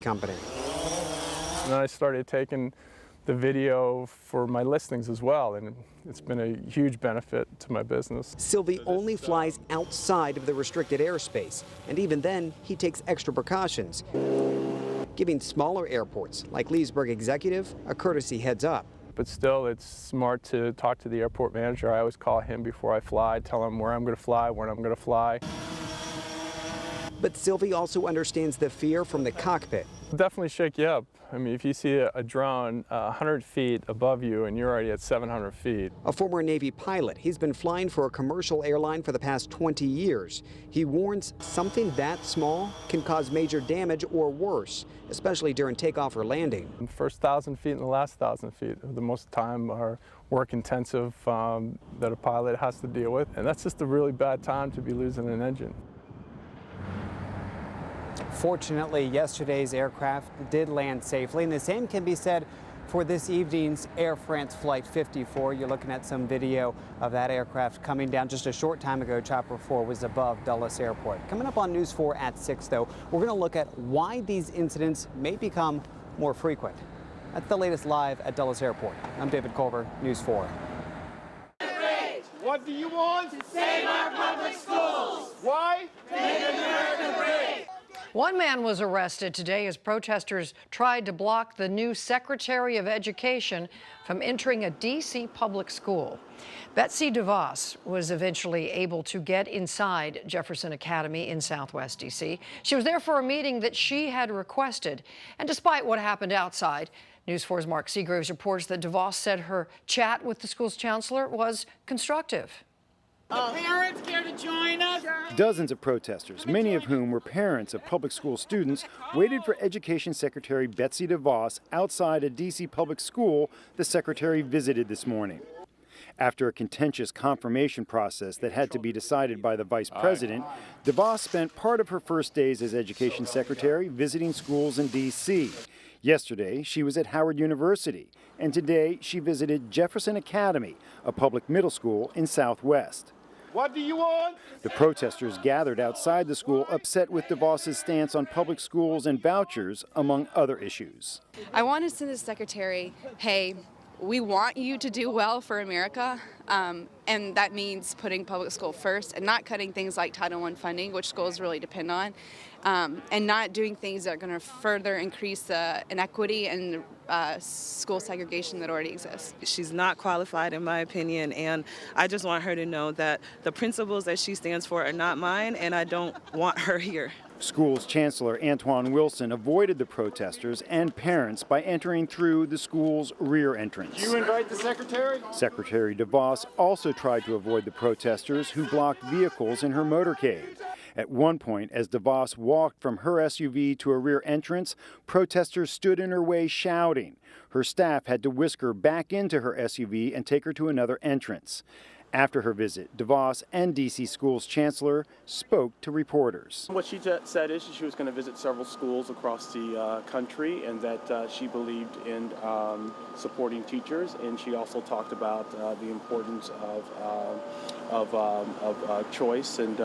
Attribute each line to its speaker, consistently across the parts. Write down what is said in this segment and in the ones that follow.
Speaker 1: company.
Speaker 2: And then I started taking the video for my listings as well, and it's been a huge benefit to my business.
Speaker 1: Sylvie only flies outside of the restricted airspace, and even then, he takes extra precautions, giving smaller airports like Leesburg Executive a courtesy heads up.
Speaker 2: But still, it's smart to talk to the airport manager. I always call him before I fly, tell him where I'm going to fly, when I'm going to fly.
Speaker 1: But Sylvie also understands the fear from the cockpit.
Speaker 2: It'll definitely shake you up. I mean, if you see a drone 100 feet above you and you're already at 700 feet.
Speaker 1: A former Navy pilot, he's been flying for a commercial airline for the past 20 years. He warns something that small can cause major damage or worse, especially during takeoff or landing.
Speaker 2: The first 1,000 feet and the last 1,000 feet are the most time are work intensive that a pilot has to deal with. And that's just a really bad time to be losing an engine.
Speaker 3: Fortunately, yesterday's aircraft did land safely, and the same can be said for this evening's Air France Flight 54. You're looking at some video of that aircraft coming down just a short time ago. Chopper 4 was above Dulles Airport. Coming up on News 4 at 6, though, we're going to look at why these incidents may become more frequent. That's the latest live at Dulles Airport. I'm David Culver, News 4.
Speaker 4: What do you want?
Speaker 5: To save our public schools.
Speaker 4: Why?
Speaker 5: Make America great.
Speaker 6: One man was arrested today as protesters tried to block the new Secretary of Education from entering a D.C. public school. Betsy DeVos was eventually able to get inside Jefferson Academy in Southwest D.C. She was there for a meeting that she had requested. And despite what happened outside, News 4's Mark Seagraves reports that DeVos said her chat with the school's chancellor was constructive.
Speaker 7: Parents care to join us?
Speaker 8: Dozens of protesters, many of whom were parents of public school students, waited for Education Secretary Betsy DeVos outside a D.C. public school the secretary visited this morning. After a contentious confirmation process that had to be decided by the vice president, DeVos spent part of her first days as Education Secretary visiting schools in D.C. Yesterday, she was at Howard University, and today she visited Jefferson Academy, a public middle school in Southwest.
Speaker 4: What do you want?
Speaker 8: The protesters gathered outside the school upset with DeVos's stance on public schools and vouchers, among other issues.
Speaker 9: I want to send the secretary, hey, we want you to do well for America, and that means putting public school first and not cutting things like Title I funding, which schools really depend on, and not doing things that are going to further increase the inequity and school segregation that already exists.
Speaker 10: She's not qualified, in my opinion, and I just want her to know that the principles that she stands for are not mine, and I don't want her here.
Speaker 8: School's Chancellor Antoine Wilson avoided the protesters and parents by entering through the school's rear entrance.
Speaker 4: Did you invite the secretary?
Speaker 8: Secretary DeVos also tried to avoid the protesters who blocked vehicles in her motorcade. At one point, as DeVos walked from her SUV to a rear entrance, protesters stood in her way shouting. Her staff had to whisk her back into her SUV and take her to another entrance. After her visit, DeVos and D.C. Schools Chancellor spoke to reporters.
Speaker 11: What she said is she was going to visit several schools across the country, and that she believed in supporting teachers. And she also talked about the importance of choice and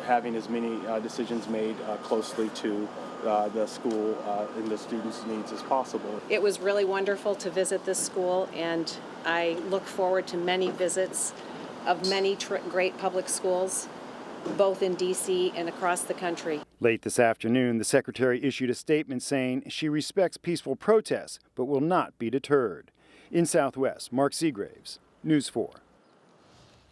Speaker 11: having as many decisions made closely to the school and the students' needs as possible.
Speaker 12: It was really wonderful to visit this school, and I look forward to many visits of many great public schools, both in D.C. and across the country.
Speaker 8: Late this afternoon, the secretary issued a statement saying she respects peaceful protests but will not be deterred. In Southwest, Mark Seagraves, News 4.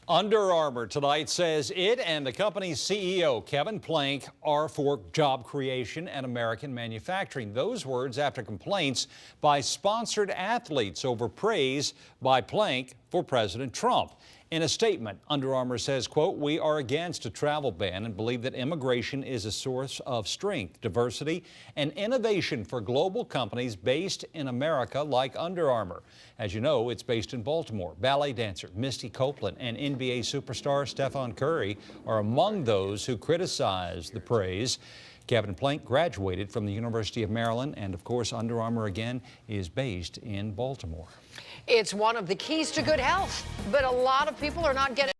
Speaker 13: Under Armour tonight says it and the company's CEO, Kevin Plank, are for job creation and American manufacturing. Those words after complaints by sponsored athletes over praise by Plank for President Trump. In a statement, Under Armour says, quote, "We are against a travel ban and believe that immigration is a source of strength, diversity, and innovation for global companies based in America like Under Armour." As you know, it's based in Baltimore. Ballet dancer Misty Copeland and NBA superstar Stephen Curry are among those who criticize the praise. Kevin Plank graduated from the University of Maryland, and of course, Under Armour again is based in Baltimore.
Speaker 6: It's one of the keys to good health, but a lot of people are not getting